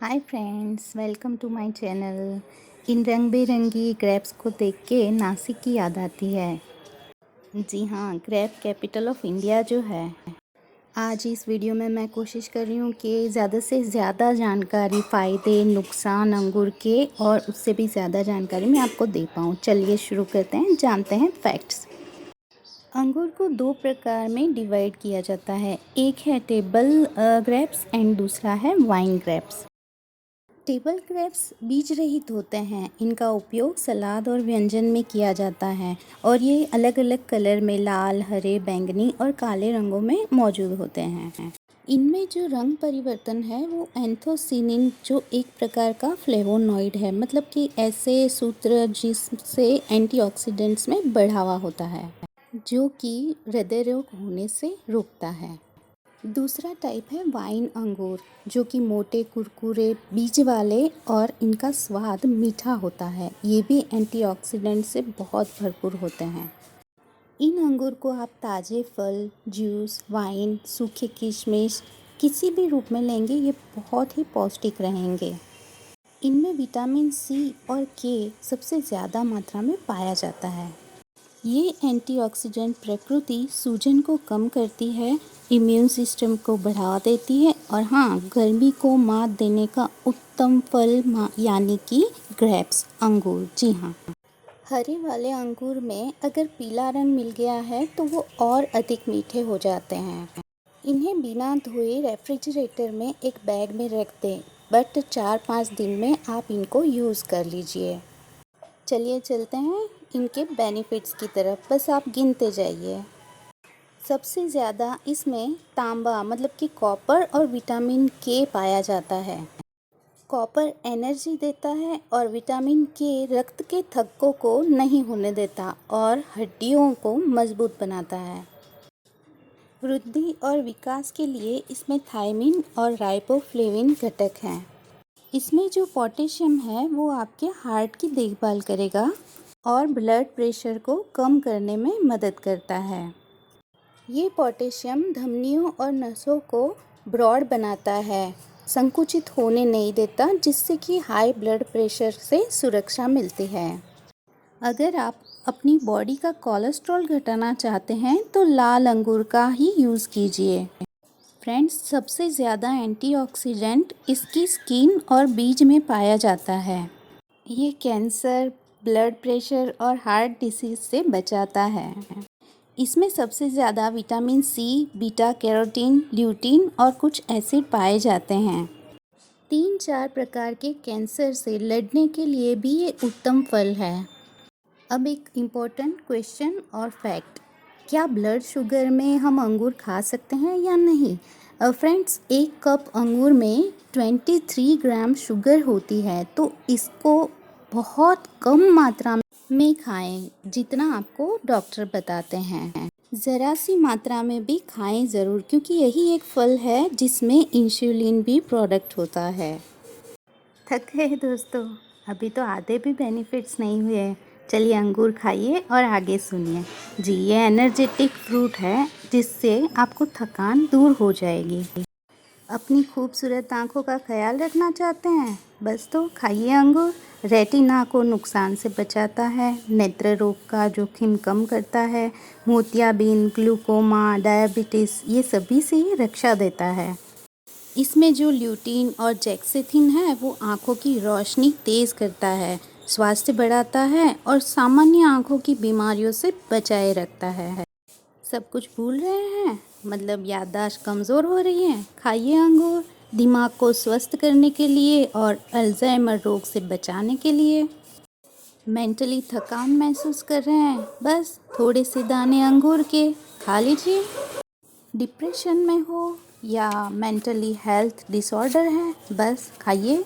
Hi friends, welcome to my channel. इन रंग बिरंगी ग्रेप्स को देख के नासिक की याद आती है। जी हाँ, ग्रेप कैपिटल ऑफ इंडिया जो है। आज इस वीडियो में मैं कोशिश कर रही हूँ कि ज़्यादा से ज़्यादा जानकारी, फ़ायदे नुकसान अंगूर के और उससे भी ज़्यादा जानकारी मैं आपको दे पाऊँ। चलिए शुरू करते हैं, जानते हैं फैक्ट्स। अंगूर को दो प्रकार में डिवाइड किया जाता है। एक है टेबल ग्रेप्स एंड दूसरा है वाइन ग्रेप्स। टेबल ग्रेप्स बीज रहित होते हैं। इनका उपयोग सलाद और व्यंजन में किया जाता है और ये अलग अलग कलर में लाल, हरे, बैंगनी और काले रंगों में मौजूद होते हैं। इनमें जो रंग परिवर्तन है वो एंथोसिनिन, जो एक प्रकार का फ्लेवोनॉइड है, मतलब कि ऐसे सूत्र जिससे एंटीऑक्सीडेंट्स में बढ़ावा होता है, जो कि हृदय रोग होने से रोकता है। दूसरा टाइप है वाइन अंगूर, जो कि मोटे, कुरकुरे, बीज वाले और इनका स्वाद मीठा होता है। ये भी एंटीऑक्सीडेंट से बहुत भरपूर होते हैं। इन अंगूर को आप ताज़े फल, जूस, वाइन, सूखे किशमिश किसी भी रूप में लेंगे, ये बहुत ही पौष्टिक रहेंगे। इनमें विटामिन सी और के सबसे ज़्यादा मात्रा में पाया जाता है। ये एंटीऑक्सीडेंट प्रकृति सूजन को कम करती है, इम्यून सिस्टम को बढ़ावा देती है और हाँ, गर्मी को मात देने का उत्तम फल यानी कि ग्रेप्स अंगूर। जी हाँ, हरे वाले अंगूर में अगर पीला रंग मिल गया है तो वो और अधिक मीठे हो जाते हैं। इन्हें बिना धोए रेफ्रिजरेटर में एक बैग में रख दें, बट 4-5 दिन में आप इनको यूज़ कर लीजिए। चलिए चलते हैं इनके बेनिफिट्स की तरफ, बस आप गिनते जाइए। सबसे ज़्यादा इसमें तांबा, मतलब कि कॉपर और विटामिन के पाया जाता है। कॉपर एनर्जी देता है और विटामिन के रक्त के थक्कों को नहीं होने देता और हड्डियों को मजबूत बनाता है। वृद्धि और विकास के लिए इसमें थायमिन और राइबोफ्लेविन घटक हैं। इसमें जो पोटेशियम है वो आपके हार्ट की देखभाल करेगा और ब्लड प्रेशर को कम करने में मदद करता है। ये पोटेशियम धमनियों और नसों को ब्रॉड बनाता है, संकुचित होने नहीं देता, जिससे कि हाई ब्लड प्रेशर से सुरक्षा मिलती है। अगर आप अपनी बॉडी का कोलेस्ट्रॉल घटाना चाहते हैं तो लाल अंगूर का ही यूज़ कीजिए। फ्रेंड्स, सबसे ज़्यादा एंटीऑक्सीडेंट इसकी स्किन और बीज में पाया जाता है। ये कैंसर, ब्लड प्रेशर और हार्ट डिसीज से बचाता है। इसमें सबसे ज़्यादा vitamin C, beta carotene, lutein और कुछ एसिड पाए जाते हैं। 3-4 प्रकार के कैंसर से लड़ने के लिए भी ये उत्तम फल है। अब एक इम्पोर्टेंट क्वेश्चन और फैक्ट, क्या ब्लड शुगर में हम अंगूर खा सकते हैं या नहीं? फ्रेंड्स, एक कप अंगूर में 23 ग्राम शुगर होती है, तो इसको बहुत कम मात्रा में खाएं, जितना आपको डॉक्टर बताते हैं। ज़रा सी मात्रा में भी खाएं ज़रूर, क्योंकि यही एक फल है जिसमें इंसुलिन भी प्रोडक्ट होता है। थक गए दोस्तों? अभी तो आधे भी बेनिफिट्स नहीं हुए। चलिए अंगूर खाइए और आगे सुनिए। जी, ये एनर्जेटिक फ्रूट है जिससे आपको थकान दूर हो जाएगी। अपनी खूबसूरत आँखों का ख्याल रखना चाहते हैं? बस तो खाइए अंगूर। रेटिना को नुकसान से बचाता है, नेत्र रोग का जोखिम कम करता है, मोतियाबिंद, ग्लूकोमा, डायबिटीज़, ये सभी से ही रक्षा देता है। इसमें जो ल्यूटीन और जेक्सेथिन है वो आँखों की रोशनी तेज़ करता है, स्वास्थ्य बढ़ाता है और सामान्य आँखों की बीमारियों से बचाए रखता है। सब कुछ भूल रहे हैं? मतलब याददाश्त कमज़ोर हो रही है? खाइए अंगूर। दिमाग को स्वस्थ करने के लिए और अल्जाइमर रोग से बचाने के लिए। मेंटली थकान महसूस कर रहे हैं? बस थोड़े से दाने अंगूर के खा लीजिए। डिप्रेशन में हो या मेंटली हेल्थ डिसऑर्डर है, बस खाइए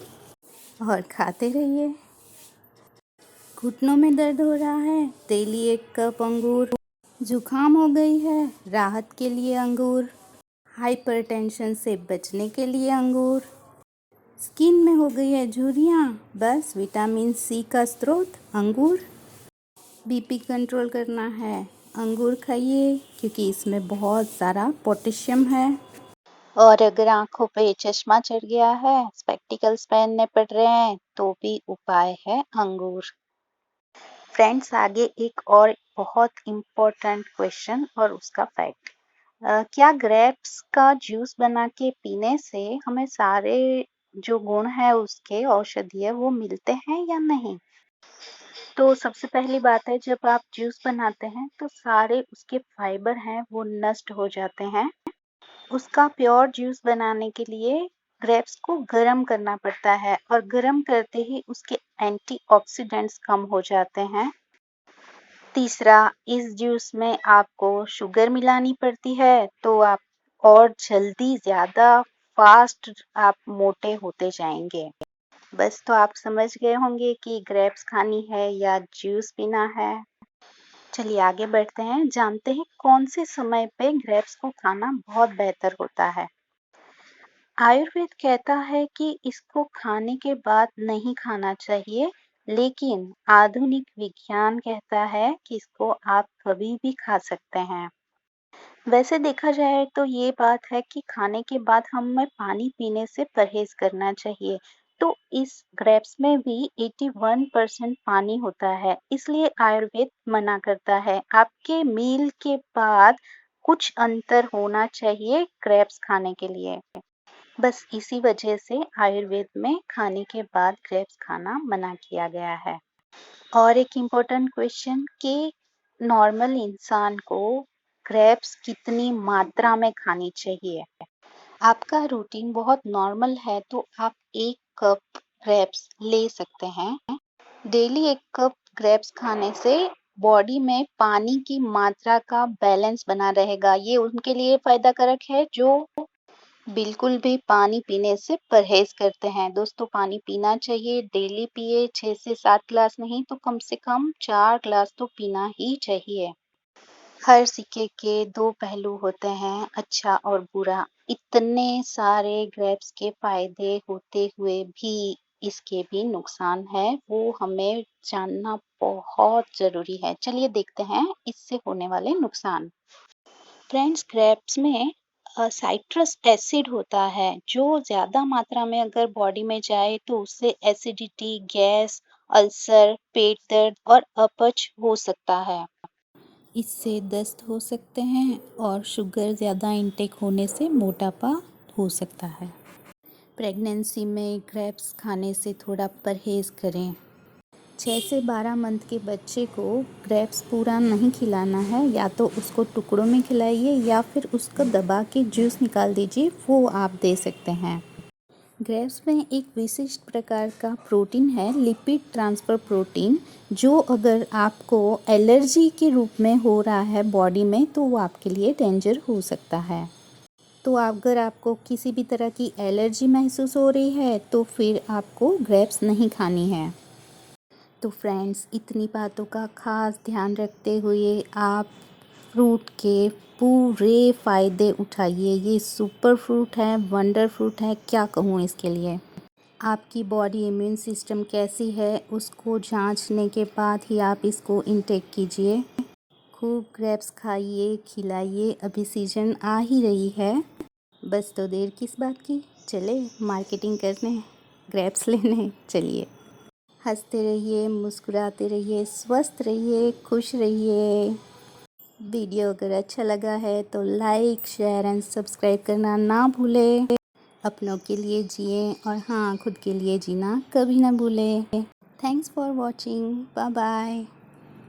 और खाते रहिए। घुटनों में दर्द हो रहा है, डेली 1 कप अंगूर। जुखाम हो गई है, राहत के लिए अंगूर। हाइपरटेंशन से बचने के लिए अंगूर। स्किन में हो गई है झुर्रियाँ, बस विटामिन सी का स्रोत अंगूर। बीपी कंट्रोल करना है, अंगूर खाइए, क्योंकि इसमें बहुत सारा पोटेशियम है। और अगर आंखों पे चश्मा चढ़ गया है, स्पेक्टिकल्स पहनने पड़ रहे हैं, तो भी उपाय है अंगूर। फ्रेंड्स, आगे एक और बहुत इम्पोर्टेंट क्वेश्चन और उसका फैक्ट। क्या ग्रेप्स का जूस बना के पीने से हमें सारे जो गुण है उसके औषधीय वो मिलते हैं या नहीं? तो सबसे पहली बात है, जब आप जूस बनाते हैं तो सारे उसके फाइबर हैं वो नष्ट हो जाते हैं। उसका प्योर जूस बनाने के लिए ग्रेप्स को गर्म करना पड़ता है और गर्म करते ही उसके एंटीऑक्सीडेंट्स कम हो जाते हैं। तीसरा, इस जूस में आपको शुगर मिलानी पड़ती है तो आप और जल्दी ज़्यादा फास्ट आप मोटे होते जाएंगे। बस तो आप समझ गए होंगे कि ग्रेप्स खानी है या जूस पीना है। चलिए आगे बढ़ते हैं, जानते हैं कौन से समय पे ग्रेप्स को खाना बहुत बेहतर होता है। आयुर्वेद कहता है कि इसको खाने के बाद नहीं खाना चाहिए, लेकिन आधुनिक विज्ञान कहता है कि इसको आप कभी भी खा सकते हैं। वैसे देखा जाए तो ये बात है कि खाने के बाद हमें पानी पीने से परहेज करना चाहिए। तो इस ग्रेप्स में भी 81% पानी होता है, इसलिए आयुर्वेद मना करता है आपके मील के बाद कुछ अंतर होना चाहिए ग्रेप्स खाने के लिए। बस इसी वजह से आयुर्वेद में खाने के बाद ग्रेप्स खाना मना किया गया है। और एक इम्पोर्टेंट क्वेश्चन कि नॉर्मल इंसान को ग्रेप्स कितनी मात्रा में खानी चाहिए? आपका रूटीन बहुत नॉर्मल है तो आप 1 कप ग्रेप्स ले सकते हैं। डेली 1 कप ग्रेप्स खाने से बॉडी में पानी की मात्रा का बैलेंस बना रहेगा। ये उनके लिए फायदा कारक है जो बिल्कुल भी पानी पीने से परहेज करते हैं। दोस्तों, पानी पीना चाहिए, डेली पिए, 6 से 7 ग्लास नहीं तो कम से कम 4 ग्लास तो पीना ही चाहिए। हर सिक्के के 2 पहलू होते हैं, अच्छा और बुरा। इतने सारे ग्रेप्स के फायदे होते हुए भी इसके भी नुकसान है, वो हमें जानना बहुत जरूरी है। चलिए देखते हैं इससे होने वाले नुकसान। फ्रेंड्स, ग्रेप्स में साइट्रस एसिड होता है जो ज़्यादा मात्रा में अगर बॉडी में जाए तो उससे एसिडिटी, गैस, अल्सर, पेट दर्द और अपच हो सकता है। इससे दस्त हो सकते हैं और शुगर ज़्यादा इंटेक होने से मोटापा हो सकता है। प्रेगनेंसी में ग्रेप्स खाने से थोड़ा परहेज़ करें। 6 से 12 मंथ के बच्चे को ग्रेप्स पूरा नहीं खिलाना है, या तो उसको टुकड़ों में खिलाइए या फिर उसको दबा के जूस निकाल दीजिए, वो आप दे सकते हैं। ग्रेप्स में एक विशिष्ट प्रकार का प्रोटीन है, लिपिड ट्रांसफ़र प्रोटीन, जो अगर आपको एलर्जी के रूप में हो रहा है बॉडी में तो वो आपके लिए डेंजर हो सकता है। तो अगर आपको किसी भी तरह की एलर्जी महसूस हो रही है तो फिर आपको ग्रेप्स नहीं खानी है। तो फ्रेंड्स, इतनी बातों का खास ध्यान रखते हुए आप फ्रूट के पूरे फ़ायदे उठाइए। ये सुपर फ्रूट है, वंडर फ्रूट है, क्या कहूँ इसके लिए। आपकी बॉडी इम्यून सिस्टम कैसी है उसको जांचने के बाद ही आप इसको इंटेक कीजिए। खूब ग्रेप्स खाइए, खिलाइए, अभी सीजन आ ही रही है। बस तो देर किस बात की, चले मार्केटिंग करने, ग्रेप्स लेने चलिए। हंसते रहिए, मुस्कुराते रहिए, स्वस्थ रहिए, खुश रहिए। वीडियो अगर अच्छा लगा है तो लाइक, शेयर एंड सब्सक्राइब करना ना भूलें। अपनों के लिए जिएं और हाँ, खुद के लिए जीना कभी ना भूलें। Thanks for watching. Bye bye.